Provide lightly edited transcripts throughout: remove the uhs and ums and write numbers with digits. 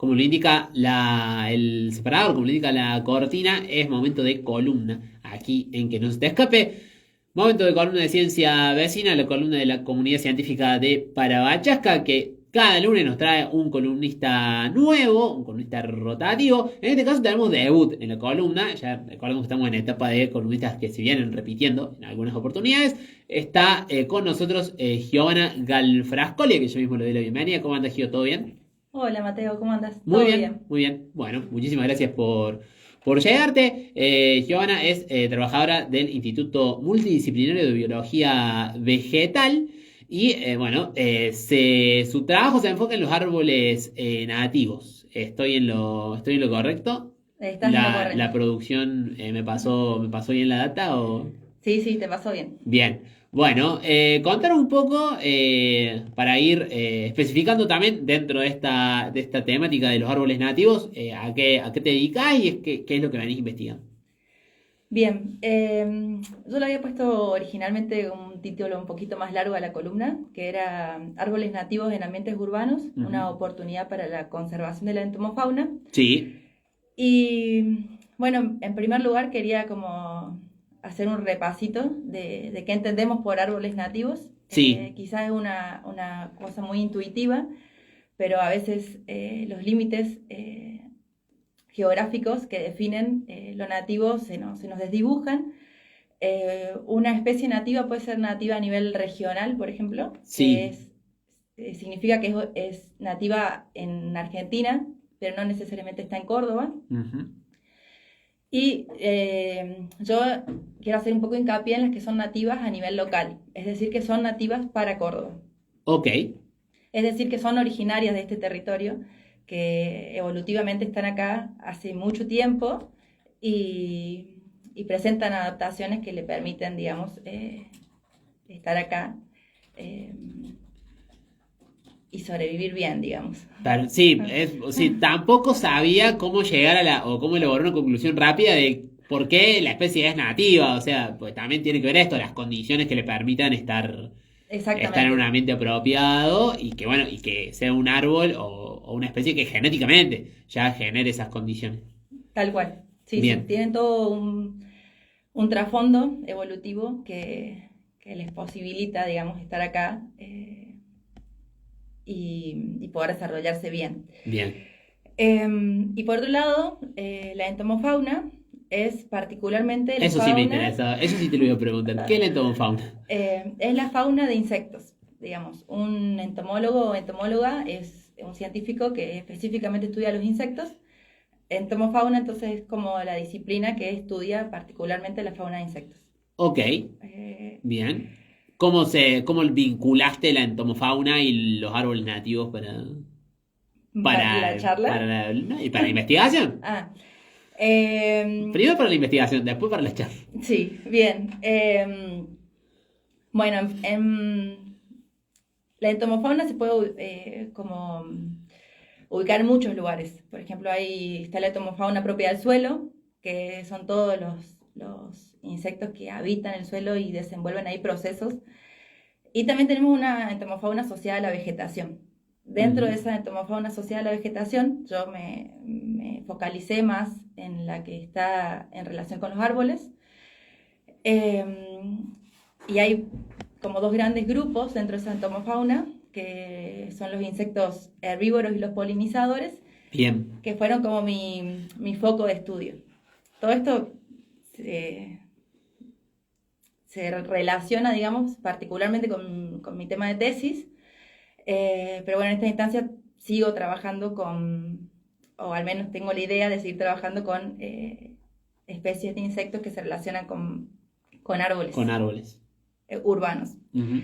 como lo indica el separador, como lo indica la cortina, es momento de columna. Aquí en que no se te escape. Momento de columna de ciencia vecina, la columna de la comunidad científica de Parabachasca, que cada lunes nos trae un columnista nuevo, un columnista rotativo. En este caso tenemos debut en la columna. Ya recordemos que estamos en etapa de columnistas que se vienen repitiendo en algunas oportunidades. Está con nosotros Giovanna Galfrascoli, que yo mismo le doy la bienvenida. ¿Cómo anda, Gio? ¿Todo bien? Hola Mateo, ¿cómo andas? Muy ¿Todo bien, bien? muy bien. Bueno, muchísimas gracias por llegarte. Giovanna es trabajadora del Instituto Multidisciplinario de Biología Vegetal y bueno, su trabajo se enfoca en los árboles nativos. ¿Estoy en lo correcto? Estás en lo ¿La correcto. producción me pasó bien la data o...? Sí, sí, te pasó bien. Bien, bueno, contar un poco para ir especificando también dentro de esta temática de los árboles nativos, a qué te dedicás y qué es lo que venís investigando. Bien, yo le había puesto originalmente un título un poquito más largo a la columna, que era Árboles nativos en ambientes urbanos, Ujú. una oportunidad para la conservación de la entomofauna. Sí, Y bueno, en primer lugar quería como hacer un repasito de qué entendemos por árboles nativos. sí, Quizás es una cosa muy intuitiva, pero a veces los límites geográficos que definen lo nativo se nos desdibujan. Una especie nativa puede ser nativa a nivel regional, por ejemplo, sí. significa que es nativa en Argentina, pero no necesariamente está en Córdoba. Ujú. Y yo quiero hacer un poco de hincapié en las que son nativas a nivel local, es decir, que son nativas para Córdoba. Ok, Es decir, que son originarias de este territorio, que evolutivamente están acá hace mucho tiempo y, y presentan adaptaciones que le permiten, digamos, estar acá eh, y sobrevivir bien, digamos. sí, sí, tampoco sabía cómo llegar o cómo elaborar una conclusión rápida de por qué la especie es nativa, o sea, pues también tiene que ver esto, las condiciones que le permitan estar en un Exactamente, ambiente apropiado y que bueno, y que sea un árbol o una especie que genéticamente ya genere esas condiciones. tal cual. Sí, sí, Bien, tienen todo un trasfondo evolutivo que les posibilita, digamos, estar acá y poder desarrollarse bien. bien. Y por otro lado, la entomofauna es particularmente la Eso sí me fauna, interesa, eso sí te lo iba a preguntar. ¿Qué es la entomofauna? es la fauna de insectos. Digamos, un entomólogo o entomóloga es un científico que específicamente estudia los insectos. Entomofauna entonces es como la disciplina que estudia particularmente la fauna de insectos. Ok, Eh, bien. Cómo vinculaste la entomofauna y los árboles nativos para la charla. no, y para la investigación? Ah, eh, Primero para la investigación, después para la charla. sí, bien. Bueno, la entomofauna se puede como ubicar en muchos lugares. Por ejemplo, ahí está la entomofauna propia del suelo, que son todos los insectos que habitan el suelo y desenvuelven ahí procesos. Y también tenemos una entomofauna asociada a la vegetación. Dentro de Ujú. esa entomofauna asociada a la vegetación, yo me focalicé más en la que está en relación con los árboles. Eh, y hay como dos grandes grupos dentro de esa entomofauna, que son los insectos herbívoros y los polinizadores, Bien, que fueron como mi foco de estudio. Todo esto se, se relaciona, digamos, particularmente con mi tema de tesis, pero bueno, en esta instancia sigo trabajando o al menos tengo la idea de seguir trabajando con especies de insectos que se relacionan con con árboles árboles. urbanos. Ujú.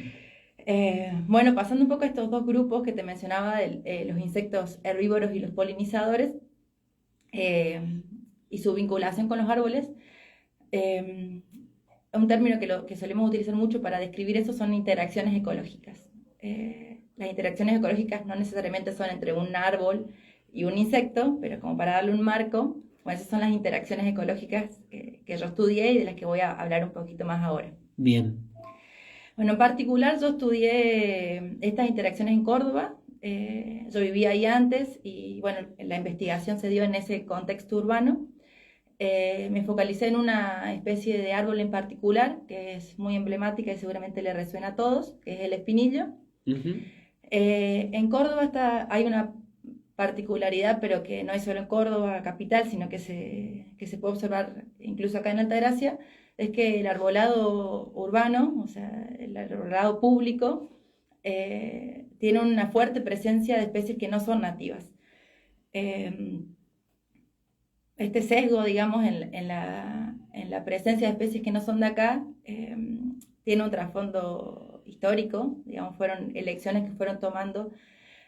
Bueno, pasando un poco a estos dos grupos que te mencionaba, los insectos herbívoros y los polinizadores, eh, y su vinculación con los árboles, eh, un término que solemos utilizar mucho para describir eso son interacciones ecológicas. Las interacciones ecológicas no necesariamente son entre un árbol y un insecto, pero como para darle un marco, bueno, esas son las interacciones ecológicas que yo estudié y de las que voy a hablar un poquito más ahora. Bien. Bueno, en particular yo estudié estas interacciones en Córdoba, Yo vivía ahí antes y bueno, la investigación se dio en ese contexto urbano. Me focalicé en una especie de árbol en particular que es muy emblemática y seguramente le resuena a todos, que es el espinillo. Ujú. En Córdoba hay una particularidad, pero que no es solo en Córdoba capital, sino que se puede observar incluso acá en Altagracia, es que el arbolado urbano, o sea, el arbolado público, tiene una fuerte presencia de especies que no son nativas. Este sesgo, digamos, en la presencia de especies que no son de acá, tiene un trasfondo histórico, digamos, fueron elecciones que fueron tomando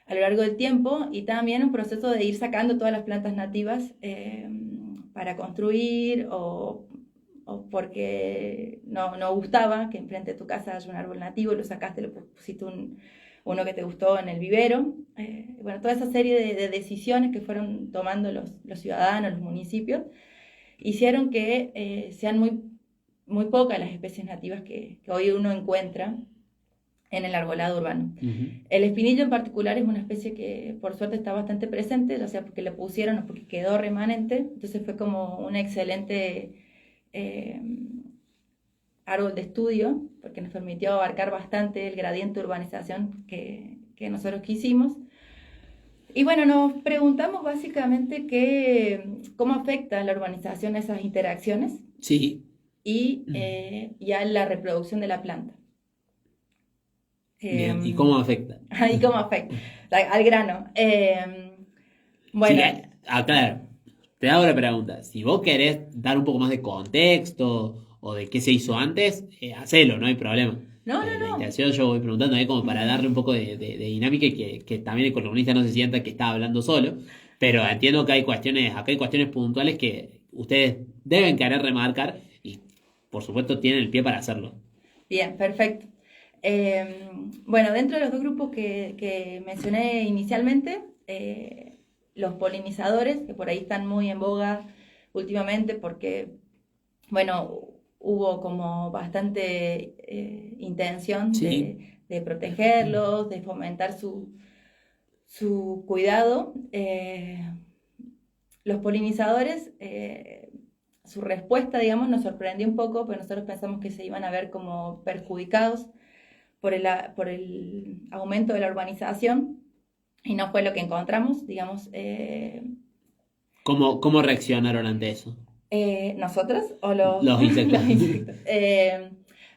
a lo largo del tiempo y también un proceso de ir sacando todas las plantas nativas para construir o porque no gustaba que enfrente de tu casa haya un árbol nativo, lo sacaste, lo pusiste uno que te gustó en el vivero. Bueno, toda esa serie de decisiones que fueron tomando los ciudadanos, los municipios, hicieron que sean muy pocas las especies nativas que hoy uno encuentra en el arbolado urbano. Ujú. El espinillo en particular es una especie que por suerte está bastante presente, ya sea porque le pusieron o porque quedó remanente, entonces fue como un excelente árbol de estudio, porque nos permitió abarcar bastante el gradiente de urbanización que nosotros quisimos. Y bueno, nos preguntamos básicamente cómo afecta la urbanización a esas interacciones Sí. y a la reproducción de la planta. Bien. ¿Y cómo afecta? ¿Y cómo afecta? Al grano. Bueno. Sí, claro. Te hago la pregunta. Si vos querés dar un poco más de contexto o de qué se hizo antes, hacelo, no hay problema. No. La intención yo voy preguntando como para darle un poco de dinámica y que también el columnista no se sienta que está hablando solo. Pero entiendo que acá hay cuestiones puntuales que ustedes deben querer remarcar y por supuesto tienen el pie para hacerlo. Bien, perfecto. Bueno, dentro de los dos grupos que mencioné inicialmente, los polinizadores, que por ahí están muy en boga últimamente porque, bueno, hubo como bastante intención Sí. de protegerlos, de fomentar su cuidado. Los polinizadores, su respuesta, digamos, nos sorprendió un poco, porque nosotros pensamos que se iban a ver como perjudicados por el aumento de la urbanización y no fue lo que encontramos, digamos. ¿Cómo reaccionaron ante eso? ¿Nosotros o los insectos? los insectos?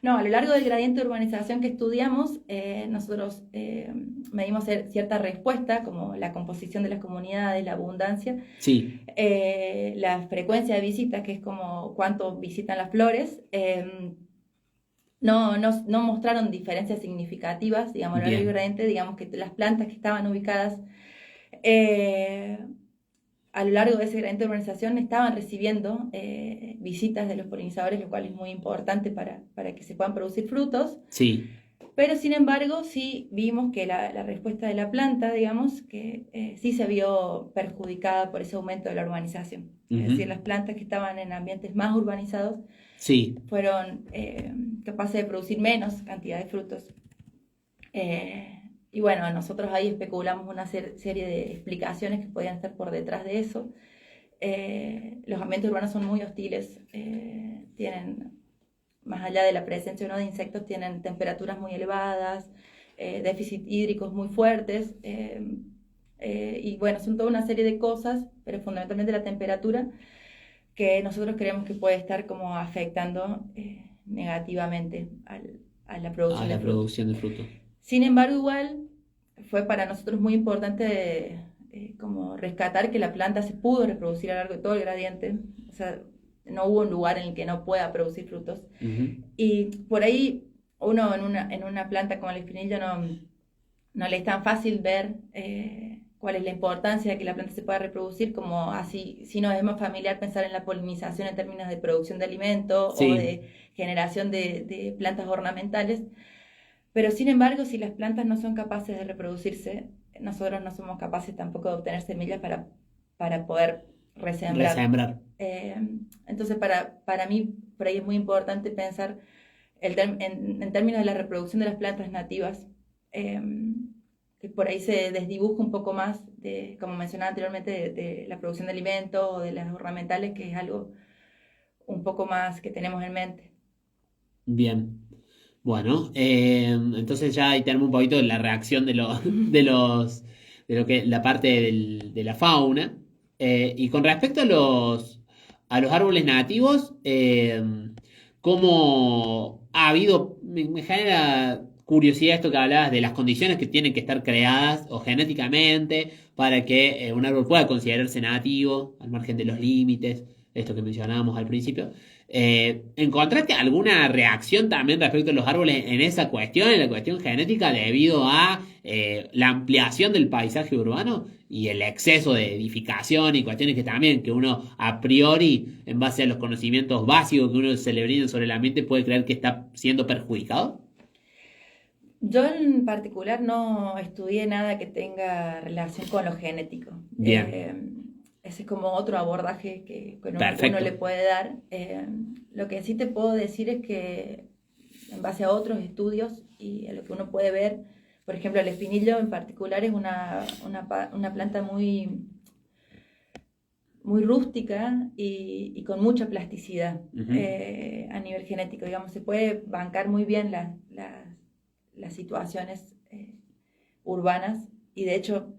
No, a lo largo del gradiente de urbanización que estudiamos, nosotros medimos cierta respuesta, como la composición de las comunidades, la abundancia, Sí. la frecuencia de visitas, que es como cuánto visitan las flores. No mostraron diferencias significativas, digamos, a lo largo del gradiente, digamos que las plantas que estaban ubicadas a lo largo de ese gradiente de urbanización estaban recibiendo visitas de los polinizadores, lo cual es muy importante para que se puedan producir frutos. Sí. Pero sin embargo, sí vimos que la respuesta de la planta, digamos, que sí se vio perjudicada por ese aumento de la urbanización. Es decir, las plantas que estaban en ambientes más urbanizados Sí. fueron capaces de producir menos cantidad de frutos. Y bueno, nosotros ahí especulamos una serie de explicaciones que podían estar por detrás de eso. Los ambientes urbanos son muy hostiles, tienen, más allá de la presencia o no de insectos, tienen temperaturas muy elevadas, déficit hídricos muy fuertes, y bueno, son toda una serie de cosas, pero fundamentalmente la temperatura, que nosotros creemos que puede estar como afectando negativamente a la producción de fruto. Sin embargo, igual fue para nosotros muy importante como rescatar que la planta se pudo reproducir a lo largo de todo el gradiente, o sea, no hubo un lugar en el que no pueda producir frutos. Y por ahí uno en una planta como el espinillo no le es tan fácil ver cuál es la importancia de que la planta se pueda reproducir, como así, si nos es más familiar pensar en la polinización en términos de producción de alimentos o de generación de plantas ornamentales. Pero sin embargo, si las plantas no son capaces de reproducirse, nosotros no somos capaces tampoco de obtener semillas para poder resembrar. Entonces, para mí, por ahí es muy importante pensar en términos de la reproducción de las plantas nativas, que por ahí se desdibuja un poco más, como mencionaba anteriormente, de la producción de alimentos o de las ornamentales, que es algo un poco más que tenemos en mente. Bien. Bueno, entonces ya ahí tenemos un poquito de la reacción de lo que la parte de la fauna. Y con respecto a los árboles nativos, ¿cómo ha habido? Me genera curiosidad esto que hablabas de las condiciones que tienen que estar creadas o genéticamente para que un árbol pueda considerarse nativo, al margen de los límites, esto que mencionábamos al principio. ¿Encontraste alguna reacción también respecto a los árboles en esa cuestión, en la cuestión genética, debido a la ampliación del paisaje urbano y el exceso de edificación y cuestiones que también que uno a priori, en base a los conocimientos básicos que uno se le brinda sobre el ambiente, puede creer que está siendo perjudicado? Yo en particular no estudié nada que tenga relación con lo genético. Bien, Ese es como otro abordaje que uno perfecto. le puede dar. Lo que sí te puedo decir es que en base a otros estudios y a lo que uno puede ver, por ejemplo, el espinillo en particular es una planta muy rústica y con mucha plasticidad Ujú. a nivel genético. Digamos, se puede bancar muy bien las situaciones urbanas y de hecho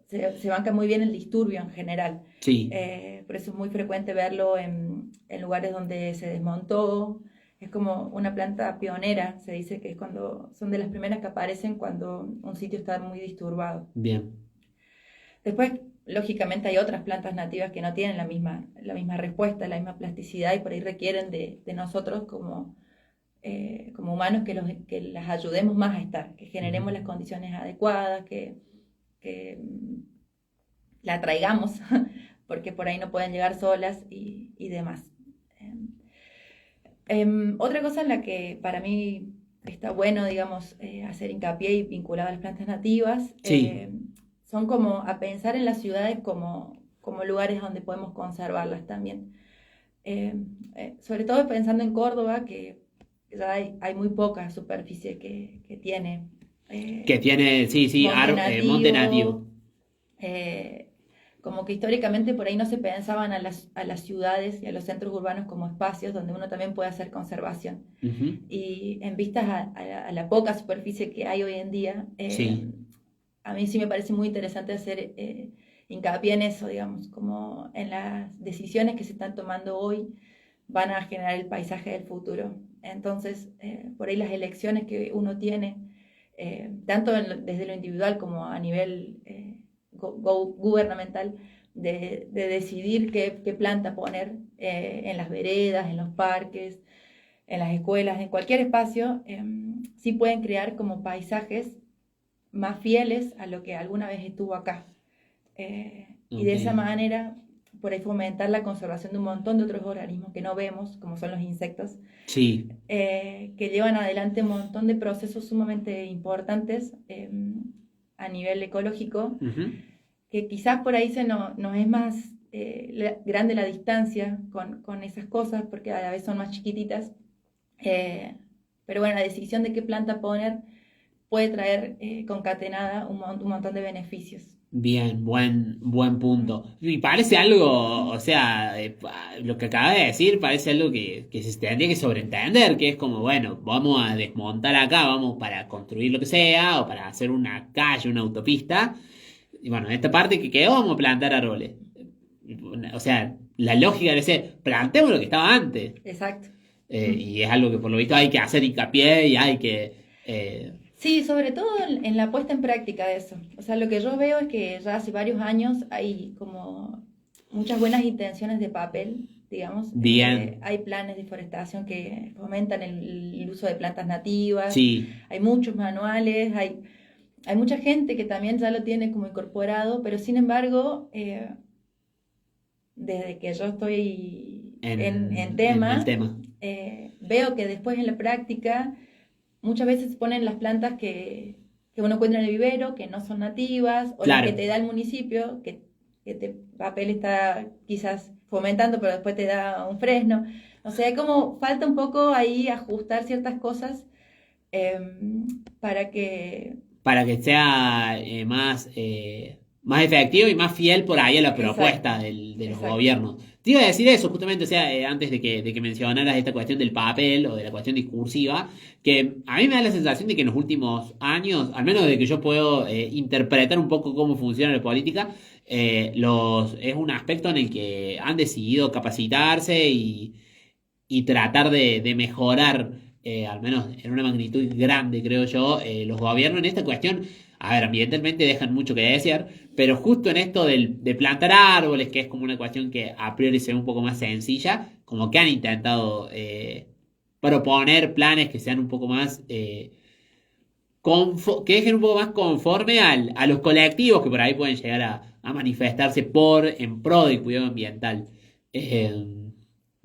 se banca muy bien el disturbio en general. Sí, Por eso es muy frecuente verlo en lugares donde se desmontó. Es como una planta pionera, se dice que es cuando son de las primeras que aparecen cuando un sitio está muy disturbado. bien. Después, lógicamente, hay otras plantas nativas que no tienen la misma respuesta, la misma plasticidad y por ahí requieren de nosotros como humanos que las ayudemos más a estar, que generemos Ujú. las condiciones adecuadas, que la traigamos, porque por ahí no pueden llegar solas y demás. Otra cosa en la que para mí está bueno, digamos, hacer hincapié y vinculado a las plantas nativas, Sí, son como a pensar en las ciudades como lugares donde podemos conservarlas también. Eh, Sobre todo pensando en Córdoba, que ya hay muy poca superficie que tiene que tiene, sí, sí, monte monte nativo. nativo, eh, como que históricamente por ahí no se pensaban a las ciudades y a los centros urbanos como espacios donde uno también puede hacer conservación. Ujú. Y en vistas a la poca superficie que hay hoy en día, Sí, a mí sí me parece muy interesante hacer hincapié en eso, digamos, como en las decisiones que se están tomando hoy van a generar el paisaje del futuro. Entonces, por ahí las elecciones que uno tiene, tanto desde lo individual como a nivel gubernamental, de decidir qué planta poner en las veredas, en los parques, en las escuelas, en cualquier espacio, sí pueden crear como paisajes más fieles a lo que alguna vez estuvo acá. Y de ok. esa manera, por ahí fomentar la conservación de un montón de otros organismos que no vemos, como son los insectos, Sí. que llevan adelante un montón de procesos sumamente importantes a nivel ecológico, Ujú. que quizás por ahí nos es más grande la distancia con esas cosas, porque a la vez son más chiquititas. Eh, pero bueno, la decisión de qué planta poner puede traer concatenada un montón de beneficios. Bien, buen punto. Y parece algo, o sea, lo que acaba de decir parece algo que se tendría que sobreentender, que es como, bueno, vamos a desmontar acá, vamos para construir lo que sea, o para hacer una calle, una autopista, y bueno, en esta parte que quedó vamos a plantar árboles. O sea, la lógica de ser, plantemos lo que estaba antes. Exacto. Y es algo que por lo visto hay que hacer hincapié y hay que... Sí, sobre todo en la puesta en práctica de eso. O sea, lo que yo veo es que ya hace varios años hay como muchas buenas intenciones de papel, digamos. bien, Hay planes de forestación que fomentan el uso de plantas nativas, sí, hay muchos manuales, hay mucha gente que también ya lo tiene como incorporado, pero sin embargo, desde que yo estoy en en el tema, tema. veo que después en la práctica muchas veces se ponen las plantas que uno encuentra en el vivero, que no son nativas, o las que Claro, te da el municipio, papel está quizás fomentando, pero después te da un fresno. O sea, como falta un poco ahí ajustar ciertas cosas eh, para que para que sea más efectivo y más fiel por ahí a la propuesta Exacto, de los exacto. gobiernos. Te iba a decir eso, justamente, o sea, antes de que mencionaras esta cuestión del papel o de la cuestión discursiva, que a mí me da la sensación de que en los últimos años, al menos de que yo puedo interpretar un poco cómo funciona la política, es un aspecto en el que han decidido capacitarse y tratar de mejorar, al menos en una magnitud grande, creo yo, los gobiernos en esta cuestión. A ver, ambientalmente dejan mucho que desear, pero justo en esto de plantar árboles, que es como una cuestión que a priori se ve un poco más sencilla, como que han intentado proponer planes que sean un poco más, que dejen un poco más conforme a los colectivos que por ahí pueden llegar a manifestarse en pro del cuidado ambiental. Eh,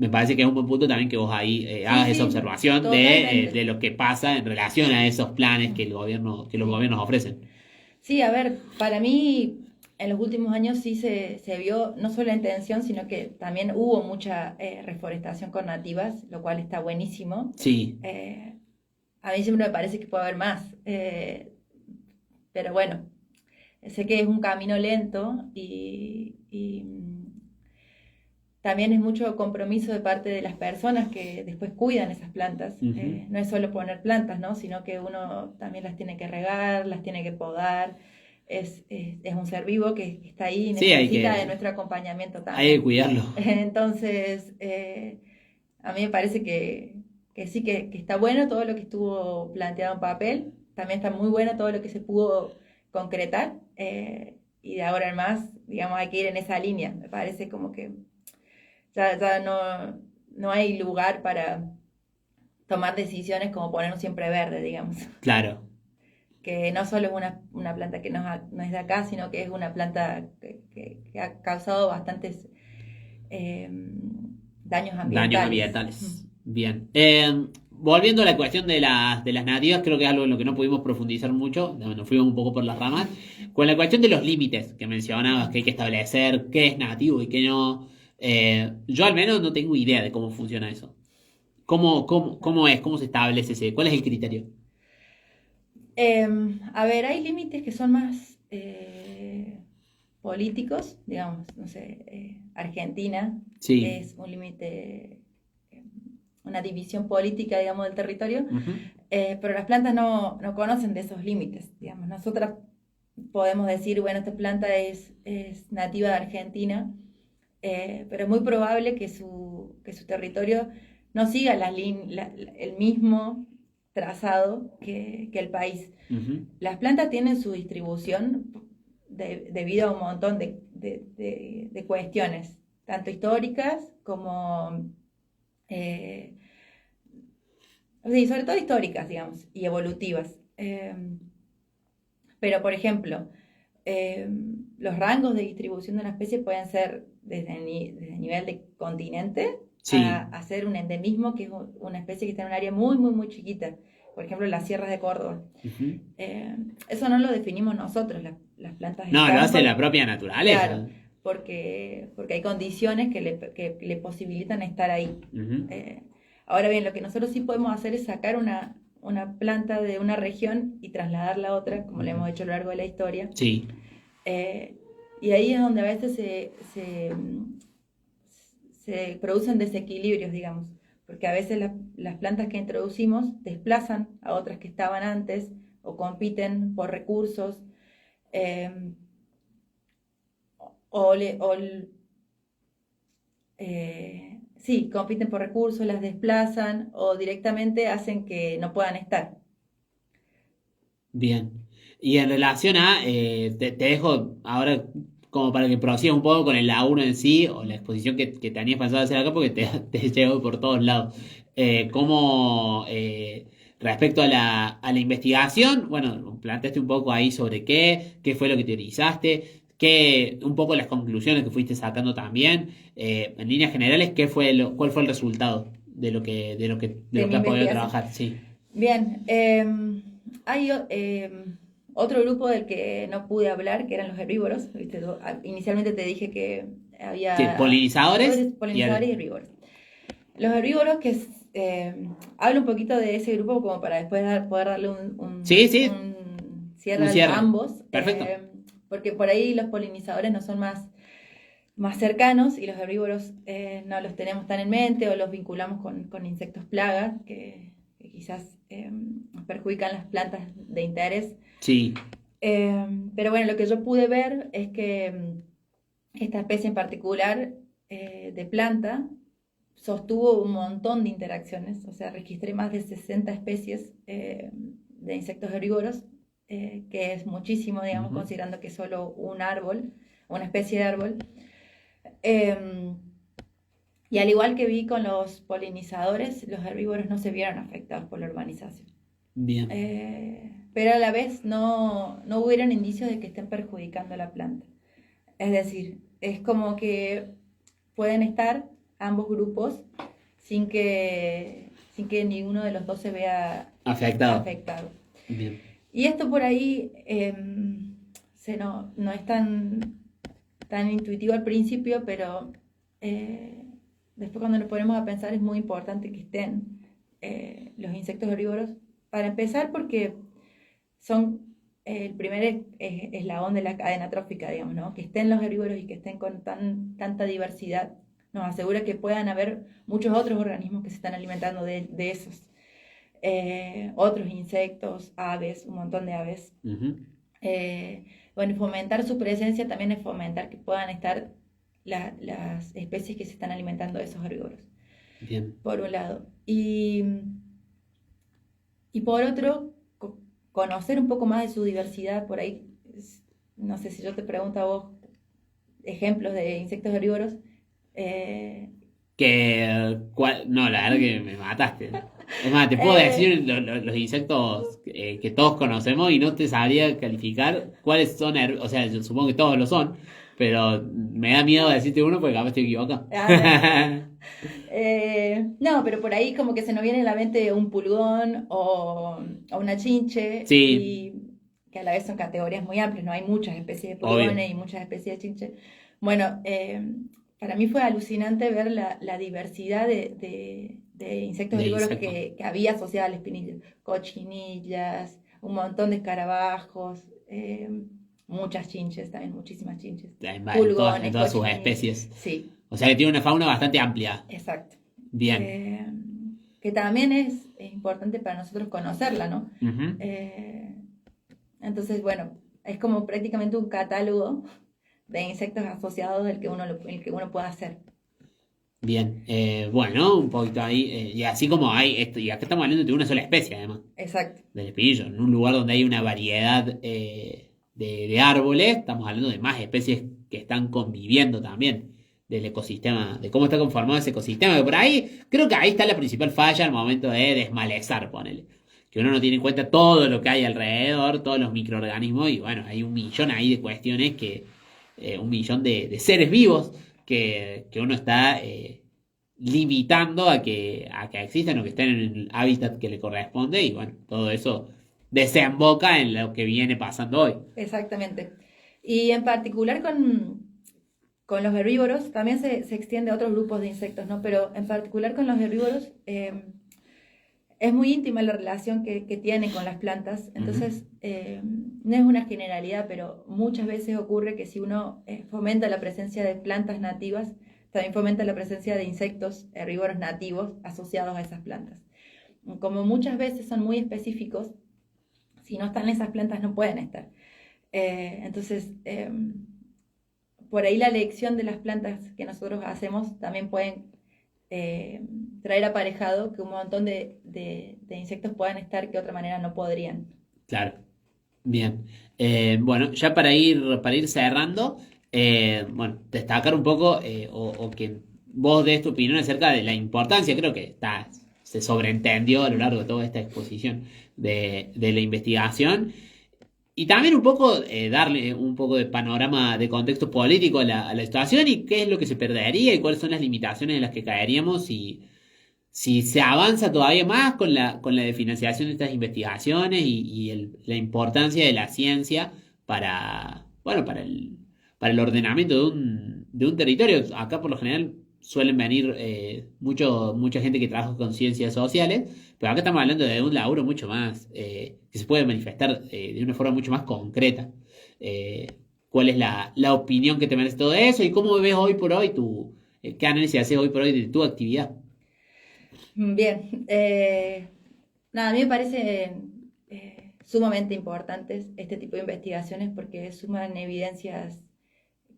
Me parece que es un buen punto también que vos ahí Sí, hagas esa sí, observación de totalmente. lo que pasa en relación a esos planes que los Sí. gobiernos ofrecen. Sí, a ver, para mí en los últimos años sí se vio no solo la intención, sino que también hubo mucha reforestación con nativas, lo cual está buenísimo. Sí, Eh, a mí siempre me parece que puede haber más, pero bueno, sé que es un camino lento y también es mucho compromiso de parte de las personas que después cuidan esas plantas. ujú. No es solo poner plantas, ¿no? Sino que uno también las tiene que regar, las tiene que podar. Es un ser vivo que está ahí y Sí, necesita de nuestro acompañamiento hay que también. cuidarlo. Entonces, a mí me parece que sí, que está bueno todo lo que estuvo planteado en papel. También está muy bueno todo lo que se pudo concretar. Y de ahora en más, digamos, hay que ir en esa línea. Me parece como que ya no hay lugar para tomar decisiones como ponernos siempre verde, digamos. Claro. Que no solo es una planta que no es de acá, sino que es una planta que ha causado bastantes eh, daños Daños ambientales. ambientales. Bien. Volviendo a la cuestión de las nativas, creo que es algo en lo que no pudimos profundizar mucho, nos fuimos un poco por las ramas. Con la cuestión de los límites que mencionabas, que hay que establecer qué es nativo y qué no, yo al menos no tengo idea de cómo funciona eso. ¿Cómo es? ¿Cómo se establece ese? ¿Cuál es el criterio? A ver, hay límites que son más políticos, digamos, no sé, Argentina Sí. es un límite, eh, una división política, digamos, del territorio. Ujú. Pero las plantas no conocen de esos límites, digamos. Nosotras podemos decir, bueno, esta planta es nativa de Argentina, pero es muy probable que su territorio no siga el mismo trazado que el país. Ujú. Las plantas tienen su distribución debido a un montón de cuestiones, tanto históricas como eh, sí, sobre todo históricas, digamos, y evolutivas. Pero, por ejemplo, eh, los rangos de distribución de una especie pueden ser desde el nivel de continente Sí. a ser un endemismo, que es una especie que está en un área muy, muy, muy chiquita. Por ejemplo, las sierras de Córdoba. Ujú. Eso no lo definimos nosotros, las plantas No, lo están hace la por, propia claro, naturaleza. porque hay condiciones que le posibilitan estar ahí. Ujú. Eh, Ahora bien, lo que nosotros sí podemos hacer es sacar una planta de una región y trasladarla a otra, como lo Ujú. hemos hecho a lo largo de la historia. Sí. Eh, y ahí es donde a veces se producen desequilibrios, digamos, porque a veces las plantas que introducimos desplazan a otras que estaban antes o compiten por recursos, eh, o, le, o sí, compiten por recursos, las desplazan o directamente hacen que no puedan estar. Bien. Y en relación a, te dejo ahora como para que prosigas un poco con el laburo en sí o la exposición que tenías pensado hacer acá porque te llevo por todos lados. ¿Cómo, respecto a la investigación, bueno, planteaste un poco ahí sobre qué fue lo que teorizaste, un poco las conclusiones que fuiste sacando también, en líneas generales, cuál fue el resultado de De lo mi que has podido investigación. trabajar? Sí. Bien, hay otro grupo del que no pude hablar, que eran los herbívoros. ¿Viste? Inicialmente te dije que Sí, había polinizadores y polinizadores y herbívoros. Los herbívoros, hablo un poquito de ese grupo como para después poder darle sí, sí, un cierre Un cierre. ambos, Perfecto. porque por ahí los polinizadores no son más cercanos y los herbívoros no los tenemos tan en mente o los vinculamos con insectos plagas que quizás perjudican las plantas de interés. Sí. Pero bueno, lo que yo pude ver es que esta especie en particular de planta sostuvo un montón de interacciones, o sea, registré más de 60 especies de insectos herbívoros, que es muchísimo, digamos, Ujú. considerando que es solo un árbol, una especie de árbol. Eh, y al igual que vi con los polinizadores, los herbívoros no se vieron afectados por la urbanización. Bien. Pero a la vez no hubieron indicios de que estén perjudicando a la planta. Es decir, es como que pueden estar ambos grupos sin que ninguno de los dos se vea Afectado. afectado. Bien. Y esto por ahí no es tan intuitivo al principio, pero después cuando nos ponemos a pensar es muy importante que estén los insectos herbívoros. Para empezar, porque son el primer eslabón de la cadena trófica, digamos, ¿no? Que estén los herbívoros y que estén con tanta diversidad nos asegura que puedan haber muchos otros organismos que se están alimentando de esos. Otros insectos, aves, un montón de aves. Ujú. Bueno, fomentar su presencia también es fomentar que puedan estar las especies que se están alimentando de esos herbívoros, Bien. por un lado. Y por otro, conocer un poco más de su diversidad por ahí. No sé si yo te pregunto a vos ejemplos de insectos herbívoros. No, la verdad que me mataste. Es más, te puedo decir los insectos que todos conocemos y no te sabría calificar cuáles son, o sea, yo supongo que todos lo son, pero me da miedo decirte uno porque capaz estoy equivocado. No, pero por ahí como que se nos viene a la mente un pulgón o una chinche, Sí. y que a la vez son categorías muy amplias, no hay muchas especies de pulgones Obvio. y muchas especies de chinche. Bueno, para mí fue alucinante ver la diversidad de insectos De herbívoros insectos. que había asociada al espinillo. Cochinillas, un montón de escarabajos, muchas chinches, también muchísimas chinches. En Pulgones, todas sus cochinillas. especies. Sí, O sea que tiene una fauna bastante amplia. exacto. Bien. Que también es importante para nosotros conocerla, ¿no? Ujú. Entonces, bueno, es como prácticamente un catálogo de insectos asociados el que uno pueda hacer. Bien. Bueno, un poquito ahí. Y así como hay esto, y acá estamos hablando de una sola especie, además. Exacto. Del espinillo, en un lugar donde hay una variedad de árboles, estamos hablando de más especies que están conviviendo también del ecosistema, de cómo está conformado ese ecosistema, que por ahí, creo que ahí está la principal falla al momento de desmalezar, ponele. Que uno no tiene en cuenta todo lo que hay alrededor, todos los microorganismos, y bueno, hay un millón ahí de cuestiones un millón de seres vivos que uno está limitando a que existan o que estén en el hábitat que le corresponde y bueno, todo eso desemboca en lo que viene pasando hoy. Exactamente. Y en particular con los herbívoros, también se extiende a otros grupos de insectos, ¿no? Pero en particular con los herbívoros, es muy íntima la relación que tienen con las plantas. Entonces, no es una generalidad, pero muchas veces ocurre que si uno fomenta la presencia de plantas nativas, también fomenta la presencia de insectos herbívoros nativos asociados a esas plantas. Como muchas veces son muy específicos, si no están esas plantas no pueden estar. Entonces, por ahí la elección de las plantas que nosotros hacemos también pueden traer aparejado que un montón de insectos puedan estar que de otra manera no podrían. Claro. Bien. Bueno, ya para ir cerrando, bueno, destacar un poco o que vos des tu opinión acerca de la importancia, creo que se sobreentendió a lo largo de toda esta exposición de la investigación. Y también un poco darle un poco de panorama de contexto político a la situación y qué es lo que se perdería y cuáles son las limitaciones en las que caeríamos si se avanza todavía más con la financiación de estas investigaciones la importancia de la ciencia para, bueno, para el ordenamiento de un territorio. Acá por lo general suelen venir mucha gente que trabaja con ciencias sociales, pero acá estamos hablando de un laburo mucho más, que se puede manifestar de una forma mucho más concreta. ¿Cuál es la opinión que te merece todo eso y cómo ves hoy por hoy qué análisis haces hoy por hoy de tu actividad? Bien, nada, a mí me parece sumamente importantes este tipo de investigaciones porque suman evidencias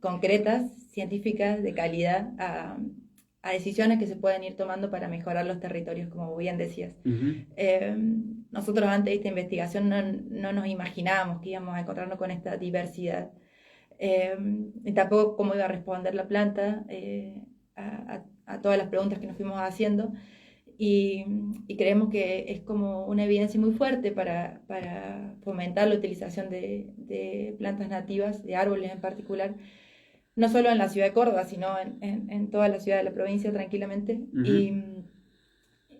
concretas, científicas, de calidad, a decisiones que se pueden ir tomando para mejorar los territorios, como bien decías. Uh-huh. Nosotros antes de esta investigación no nos imaginábamos que íbamos a encontrarnos con esta diversidad. Y tampoco cómo iba a responder la planta a todas las preguntas que nos fuimos haciendo. Y creemos que es como una evidencia muy fuerte para fomentar la utilización de plantas nativas, de árboles en particular, no solo en la ciudad de Córdoba, sino en toda la ciudad de la provincia tranquilamente. Uh-huh.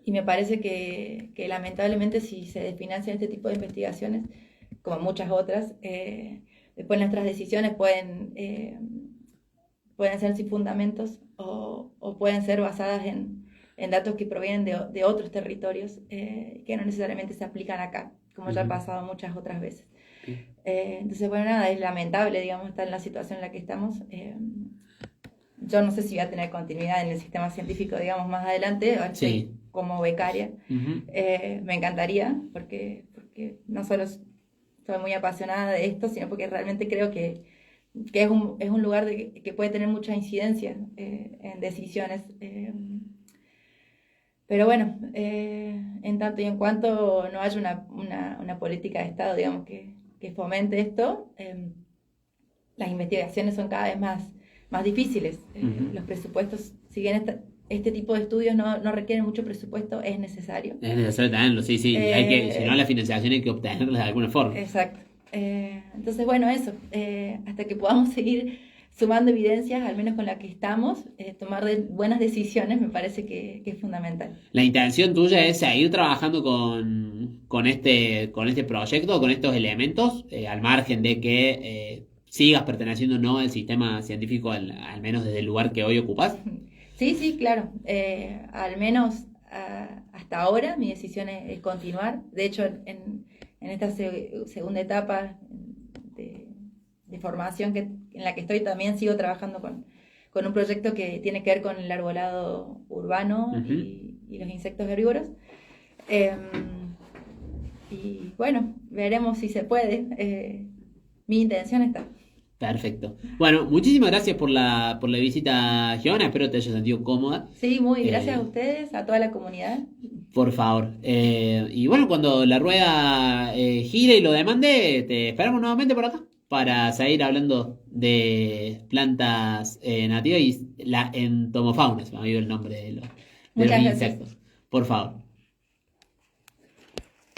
Y me parece que lamentablemente si se desfinancian este tipo de investigaciones, como muchas otras, después nuestras decisiones pueden ser sin fundamentos o pueden ser basadas en datos que provienen de otros territorios que no necesariamente se aplican acá, como ya ha pasado muchas otras veces. Entonces, bueno, nada, es lamentable, digamos, estar en la situación en la que estamos. Yo no sé si voy a tener continuidad en el sistema científico, digamos, más adelante, sí, como becaria. Uh-huh. Me encantaría, porque no solo soy muy apasionada de esto, sino porque realmente creo que es un lugar que puede tener mucha incidencia en decisiones. Pero bueno, en tanto y en cuanto no haya una política de Estado, digamos, que fomente esto, las investigaciones son cada vez más difíciles. Uh-huh. Los presupuestos, si bien este tipo de estudios no requieren mucho presupuesto, es necesario. Es necesario tenerlo, sí. Si no, la financiación hay que obtenerla de alguna forma. Exacto. Entonces, bueno, eso. Hasta que podamos seguir sumando evidencias, al menos con la que estamos, tomar buenas decisiones me parece que es fundamental. La intención tuya es seguir trabajando con este proyecto, con estos elementos, al margen de que sigas perteneciendo no al sistema científico, al menos desde el lugar que hoy ocupas. Sí, claro. Al menos hasta ahora mi decisión es continuar. De hecho, en esta segunda etapa de formación en la que estoy, también sigo trabajando con un proyecto que tiene que ver con el arbolado urbano. Uh-huh. y los insectos herbívoros. Y bueno, veremos si se puede. Mi intención está. Perfecto. Bueno, muchísimas gracias por la visita, Giovanna. Espero te hayas sentido cómoda. Sí, muy gracias a ustedes, a toda la comunidad. Por favor. Y bueno, cuando la rueda gire y lo demande, te esperamos nuevamente por acá para seguir hablando de plantas nativas y la entomofauna, se me ha ido el nombre de los insectos. Por favor.